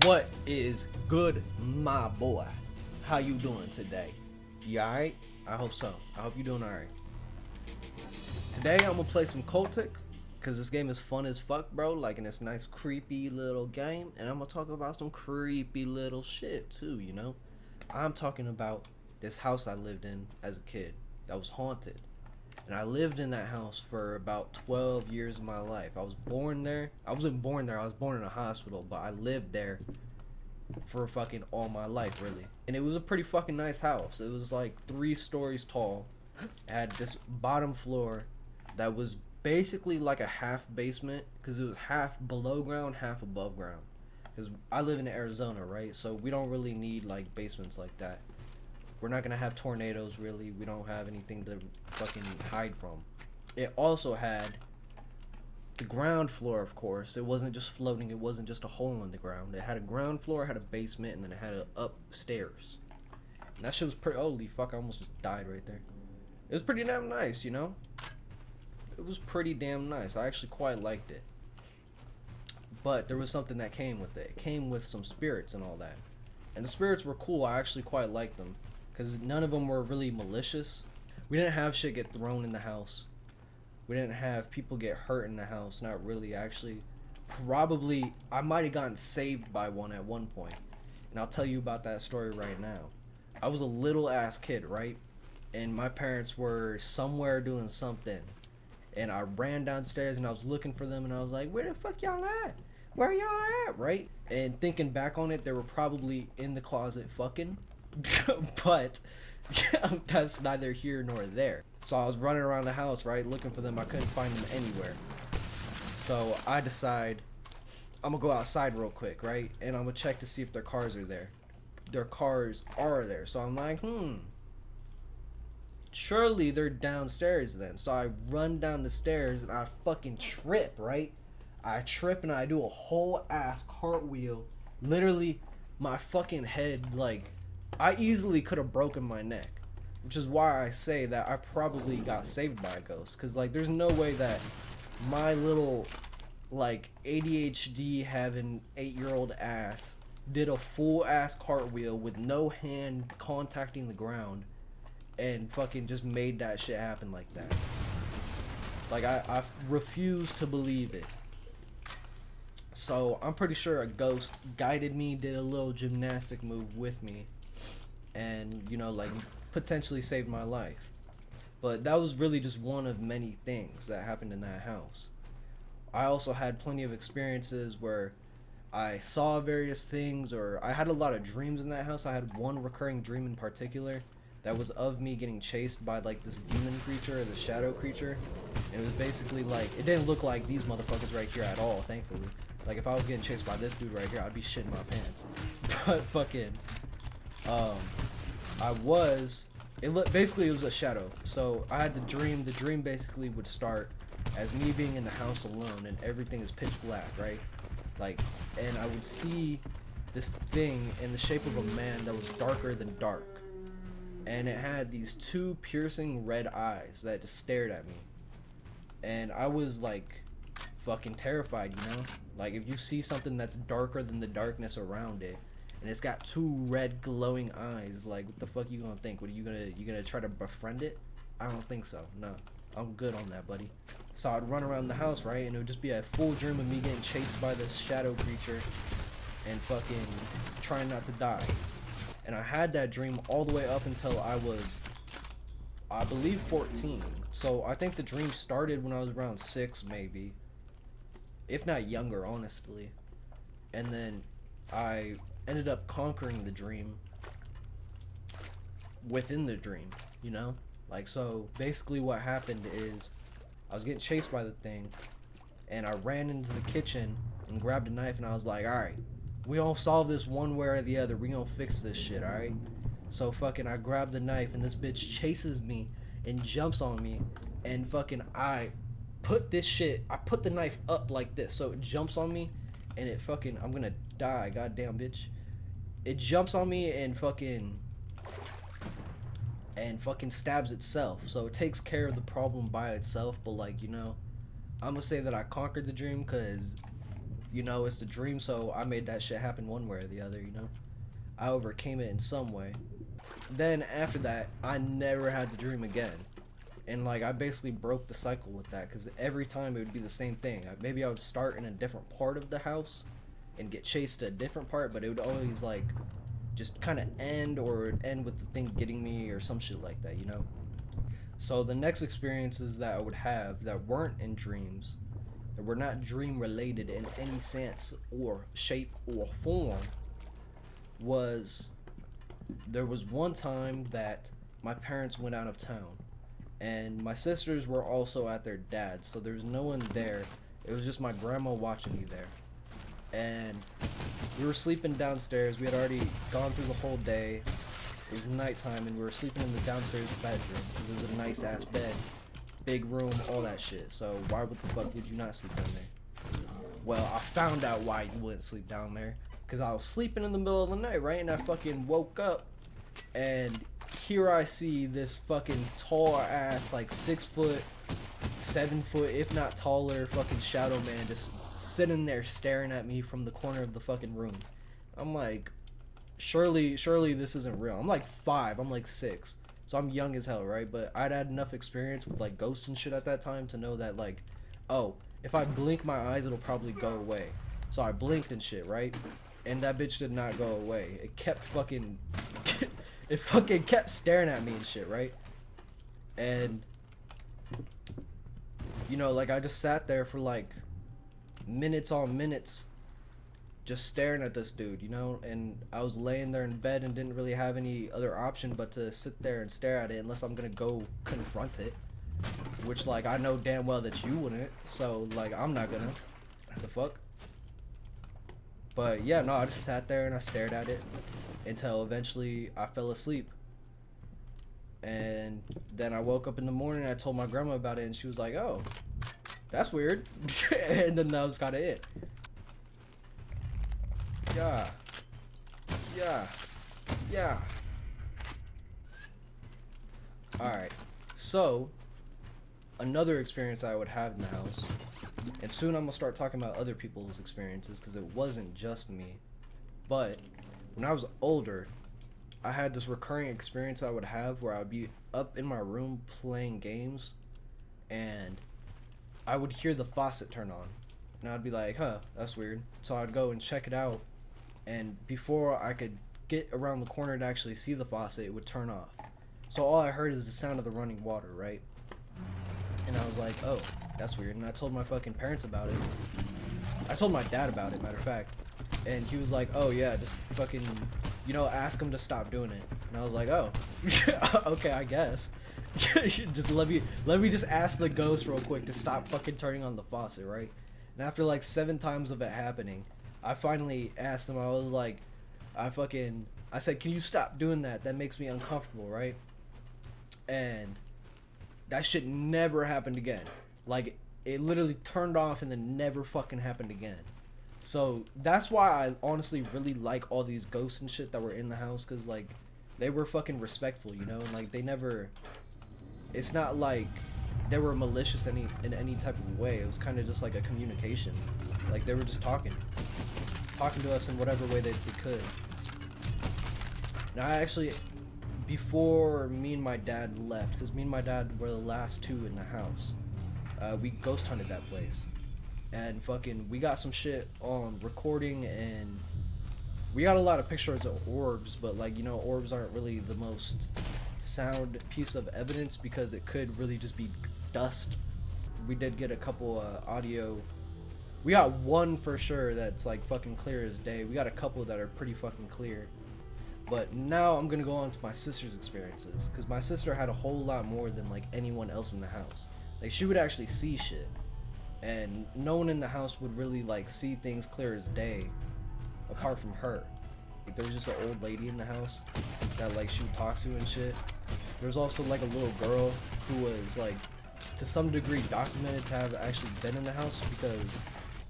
What is good, my boy? How you doing today? You alright? I hope so. I hope you're doing alright. Today I'm gonna play some Cultic, cause this game is fun as fuck, bro. Like in this nice creepy little game, and I'm gonna talk about some creepy little shit too. You know, I'm talking about this house I lived in as a kid that was haunted. And I lived in that house for about 12 years of my life. I was born there. I wasn't born there. I was born in a hospital, but I lived there for fucking all my life, really. And it was a pretty fucking nice house. It was like 3 stories tall. It had this bottom floor that was basically like a half basement, because it was half below ground, half above ground. Because I live in Arizona, right? So we don't really need like basements like that. We're not gonna have tornadoes, really. We don't have anything to fucking hide from. It also had the ground floor, of course. It wasn't just floating. It wasn't just a hole in the ground. It had a ground floor, it had a basement, and then it had a upstairs. And that shit was pretty. Holy fuck! I almost just died right there. It was pretty damn nice, you know. It was pretty damn nice. I actually quite liked it. But there was something that came with it. It came with some spirits and all that. And the spirits were cool. I actually quite liked them, because none of them were really malicious. We didn't have shit get thrown in the house. We didn't have people get hurt in the house. Not really, actually. Probably, I might have gotten saved by one at one point. And I'll tell you about that story right now. I was a little ass kid, right? And my parents were somewhere doing something. And I ran downstairs and I was looking for them, and I was like, where the fuck y'all at? Where y'all at, right? And thinking back on it, they were probably in the closet fucking. But that's neither here nor there. So I was running around the house, right, looking for them. I couldn't find them anywhere. So I decide I'm gonna go outside real quick, right, and I'm gonna check to see if their cars are there. Their cars are there. So I'm like, surely they're downstairs then. So I run down the stairs and I fucking trip, right? I trip and I do a whole ass cartwheel. Literally, my fucking head, like, I easily could have broken my neck. Which is why I say that I probably got saved by a ghost. Because, like, there's no way that my little, like, ADHD having 8-year-old ass did a full ass cartwheel with no hand contacting the ground and fucking just made that shit happen like that. Like, I refuse to believe it. So I'm pretty sure a ghost guided me, did a little gymnastic move with me, and, you know, like, potentially saved my life. But that was really just one of many things that happened in that house. I also had plenty of experiences where I saw various things, or I had a lot of dreams in that house. I had one recurring dream in particular that was of me getting chased by, like, this demon creature, or the shadow creature. And it was basically like, it didn't look like these motherfuckers right here at all, thankfully. Like, if I was getting chased by this dude right here, I'd be shitting my pants. But fucking, basically it was a shadow. So I had the dream. The dream basically would start as me being in the house alone, and everything is pitch black, right? Like, and I would see this thing in the shape of a man that was darker than dark. And it had these 2 piercing red eyes that just stared at me. And I was like fucking terrified, you know? Like, if you see something that's darker than the darkness around it, and it's got 2 red glowing eyes, like, what the fuck you gonna think? What are you gonna try to befriend it? I don't think so. No, I'm good on that, buddy. So I'd run around the house, right, and it would just be a full dream of me getting chased by this shadow creature and fucking trying not to die. And I had that dream all the way up until I was, I believe, 14. So I think the dream started when I was around 6, maybe, if not younger, honestly. And then I ended up conquering the dream within the dream, you know? Like, so basically what happened is I was getting chased by the thing, and I ran into the kitchen and grabbed a knife, and I was like, alright, we gonna solve this one way or the other. We gonna fix this shit, alright? So fucking I grabbed the knife, and this bitch chases me and jumps on me, and fucking I put the knife up like this, so it jumps on me, and it fucking, I'm gonna die, goddamn bitch. It jumps on me and fucking stabs itself. So it takes care of the problem by itself. But, like, you know, I'm gonna say that I conquered the dream, because you know, it's the dream, so I made that shit happen one way or the other, you know? I overcame it in some way. Then after that, I never had the dream again. And like I basically broke the cycle with that because every time it would be the same thing. Maybe I would start in a different part of the house and get chased to a different part, but it would always like just kind of end, or it would end with the thing getting me or some shit like that, you know? So the next experiences that I would have that weren't in dreams, that were not dream related in any sense or shape or form, was there was one time that my parents went out of town and my sisters were also at their dad's, so there was no one there. It was just my grandma watching me there. And we were sleeping downstairs. We had already gone through the whole day. It was nighttime and we were sleeping in the downstairs bedroom because it was a nice ass bed, big room, all that shit. So why the fuck would you not sleep down there? Well, I found out why you wouldn't sleep down there, because I was sleeping in the middle of the night, right? And I fucking woke up and here I see this fucking tall ass, like 6 foot, 7 foot, if not taller, fucking shadow man just sitting there staring at me from the corner of the fucking room. I'm like, surely this isn't real. I'm like 5, I'm like 6, so I'm young as hell, right? But I'd had enough experience with like ghosts and shit at that time to know that like, oh, if I blink my eyes it'll probably go away. So I blinked and shit, right? And that bitch did not go away. It kept fucking it fucking kept staring at me and shit, right? And you know, like I just sat there for like minutes on minutes just staring at this dude, you know? And I was laying there in bed and didn't really have any other option but to sit there and stare at it unless I'm gonna go confront it, which like I know damn well that you wouldn't, so like I'm not gonna. The fuck? But yeah, no, I just sat there and I stared at it until eventually I fell asleep. And then I woke up in the morning and I told my grandma about it and she was like, oh, that's weird. And then that was kind of it. Yeah. Alright, so another experience I would have in the house, and soon I'm gonna start talking about other people's experiences because it wasn't just me, but when I was older, I had this recurring experience I would have where I would be up in my room playing games and I would hear the faucet turn on and I'd be like, huh, that's weird. So I'd go and check it out, and before I could get around the corner to actually see the faucet, it would turn off. So all I heard is the sound of the running water, right? And I was like, oh, that's weird. And I told my fucking parents about it. I told my dad about it, matter of fact. And he was like, oh yeah, just fucking, you know, ask him to stop doing it. And I was like, oh, okay, I guess. Just let me just ask the ghost real quick to stop fucking turning on the faucet, right? And after like 7 times of it happening, I finally asked him. I was like, I said, can you stop doing that? That makes me uncomfortable, right? And that shit never happened again. Like, it literally turned off and then never fucking happened again. So that's why I honestly really like all these ghosts and shit that were in the house, because like they were fucking respectful, you know? And like they never, it's not like they were malicious in any type of way. It was kind of just like a communication. Like they were just talking to us in whatever way they could. Now I actually, before me and my dad left, because me and my dad were the last 2 in the house, we ghost hunted that place. And fucking, we got some shit on recording, and we got a lot of pictures of orbs, but like, you know, orbs aren't really the most sound piece of evidence because it could really just be dust. We did get a couple audio. We got one for sure that's like fucking clear as day. We got a couple that are pretty fucking clear. But now I'm gonna go on to my sister's experiences, because my sister had a whole lot more than like anyone else in the house. Like she would actually see shit, and no one in the house would really like see things clear as day apart from her. Like there was just an old lady in the house that like she would talk to and shit. There was also like a little girl who was like to some degree documented to have actually been in the house, because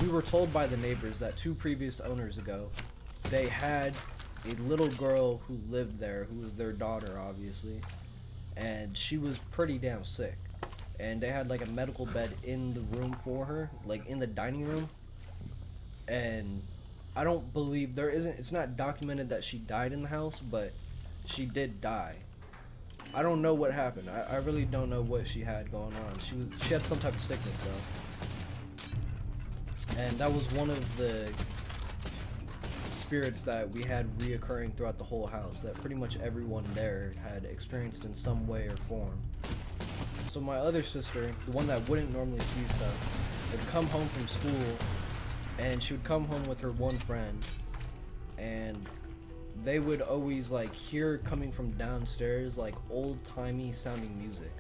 we were told by the neighbors that 2 previous owners ago they had a little girl who lived there, who was their daughter obviously, and she was pretty damn sick, and they had like a medical bed in the room for her, like in the dining room, and I don't believe it's not documented that she died in the house, but she did die. I don't know what happened. I really don't know what she had going on. She had some type of sickness though. And that was one of the spirits that we had reoccurring throughout the whole house, that pretty much everyone there had experienced in some way or form. So my other sister, the one that wouldn't normally see stuff, would come home from school, and she would come home with her one friend, and they would always like hear coming from downstairs like old-timey sounding music,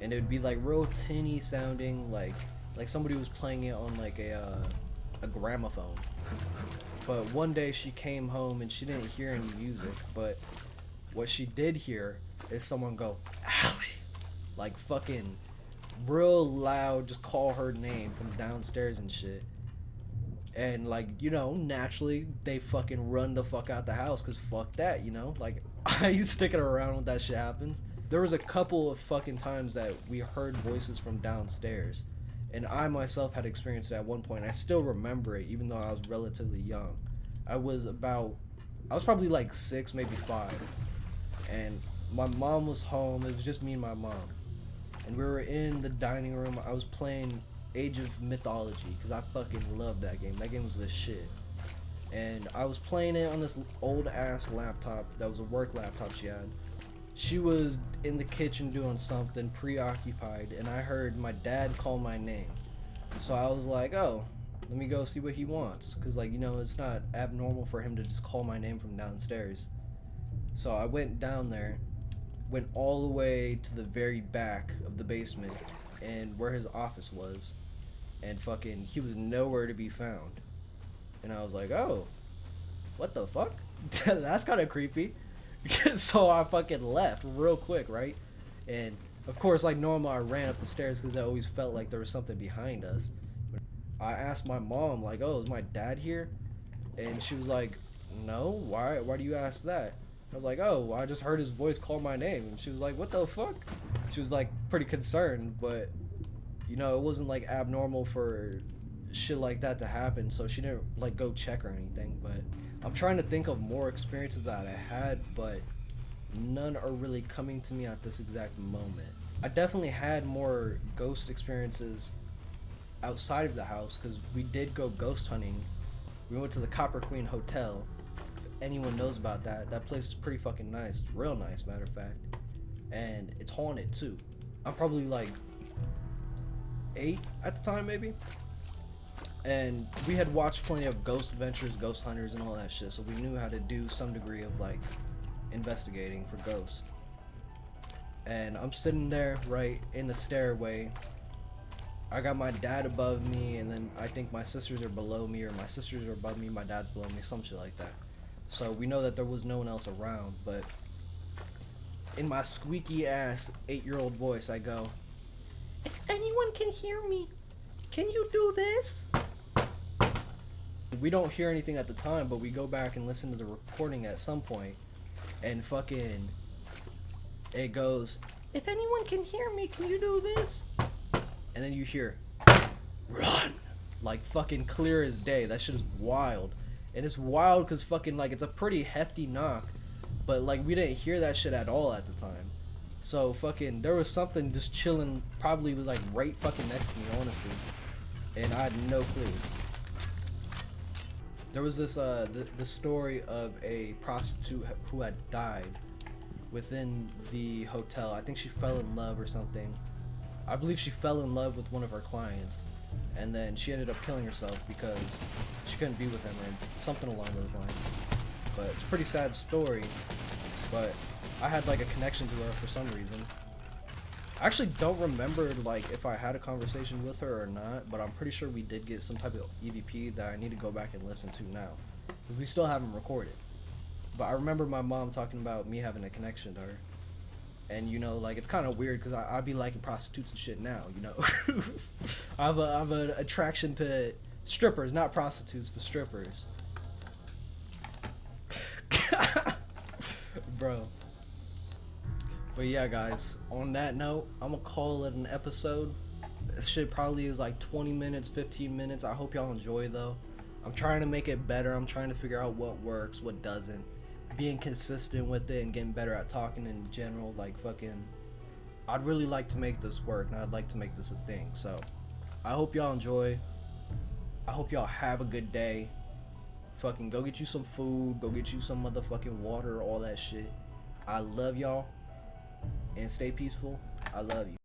and it would be like real tinny sounding, like somebody was playing it on like a gramophone. But one day she came home and she didn't hear any music, but what she did hear is someone go, "Allie," like fucking real loud, just call her name from downstairs and shit. And like, you know, naturally they fucking run the fuck out the house, cause fuck that, you know, like I used to stick it around when that shit happens. There was a couple of fucking times that we heard voices from downstairs, and I myself had experienced it at one point. I still remember it, even though I was relatively young. I was probably like 6, maybe 5, and my mom was home. It was just me and my mom, and we were in the dining room. I was playing Age of Mythology, because I fucking loved that game. That game was the shit. And I was playing it on this old ass laptop that was a work laptop she had. She was in the kitchen doing something, preoccupied, and I heard my dad call my name. So I was like, oh, let me go see what he wants, because, like, you know, it's not abnormal for him to just call my name from downstairs. So I went down there, went all the way to the very back of the basement and where his office was, and fucking he was nowhere to be found. And I was like, oh, what the fuck? That's kind of creepy. So I fucking left real quick, right? And of course, like normal, I ran up the stairs because I always felt like there was something behind us. I asked my mom, like, oh, is my dad here? And she was like, no, why do you ask that? I was like, oh, I just heard his voice call my name. And she was like, what the fuck? She was like pretty concerned, but you know, it wasn't like abnormal for shit like that to happen, so she didn't like go check or anything. But I'm trying to think of more experiences that I had, but none are really coming to me at this exact moment. I definitely had more ghost experiences outside of the house, because we did go ghost hunting. We went to the Copper Queen Hotel. If anyone knows about that, that place is pretty fucking nice. It's real nice, matter of fact. And it's haunted too. I'm probably like 8 at the time, maybe. And we had watched plenty of Ghost Adventures, Ghost Hunters, and all that shit, so we knew how to do some degree of like investigating for ghosts. And I'm sitting there right in the stairway. I got my dad above me, and then I think my sisters are below me, or my sisters are above me, my dad's below me, some shit like that. So we know that there was no one else around, but in my squeaky ass 8-year-old voice, I go, "If anyone can hear me, can you do this?" We don't hear anything at the time, but we go back and listen to the recording at some point, and fucking it goes, "If anyone can hear me, can you do this?" And then you hear, "Run!" Like fucking clear as day. That shit is wild. And it's wild because fucking like it's a pretty hefty knock, but like we didn't hear that shit at all at the time. So fucking there was something just chilling, probably like right fucking next to me, honestly, and I had no clue. There was this the story of a prostitute who had died within the hotel. I think she fell in love or something. I believe she fell in love with one of her clients, and then she ended up killing herself because she couldn't be with him, or something along those lines. But it's a pretty sad story, but I had like a connection to her for some reason. I actually don't remember like if I had a conversation with her or not, but I'm pretty sure we did get some type of EVP that I need to go back and listen to now, because we still haven't recorded. But I remember my mom talking about me having a connection to her. And you know, like it's kind of weird because I be liking prostitutes and shit now, you know. I have an attraction to strippers, not prostitutes, but strippers. Bro. But yeah, guys, on that note, I'm gonna call it an episode. This shit probably is like 20 minutes, 15 minutes. I hope y'all enjoy though. I'm trying to make it better. I'm trying to figure out what works, what doesn't. Being consistent with it and getting better at talking in general. Like, fucking, I'd really like to make this work, and I'd like to make this a thing. So, I hope y'all enjoy. I hope y'all have a good day. Fucking go get you some food. Go get you some motherfucking water, all that shit. I love y'all. And stay peaceful. I love you.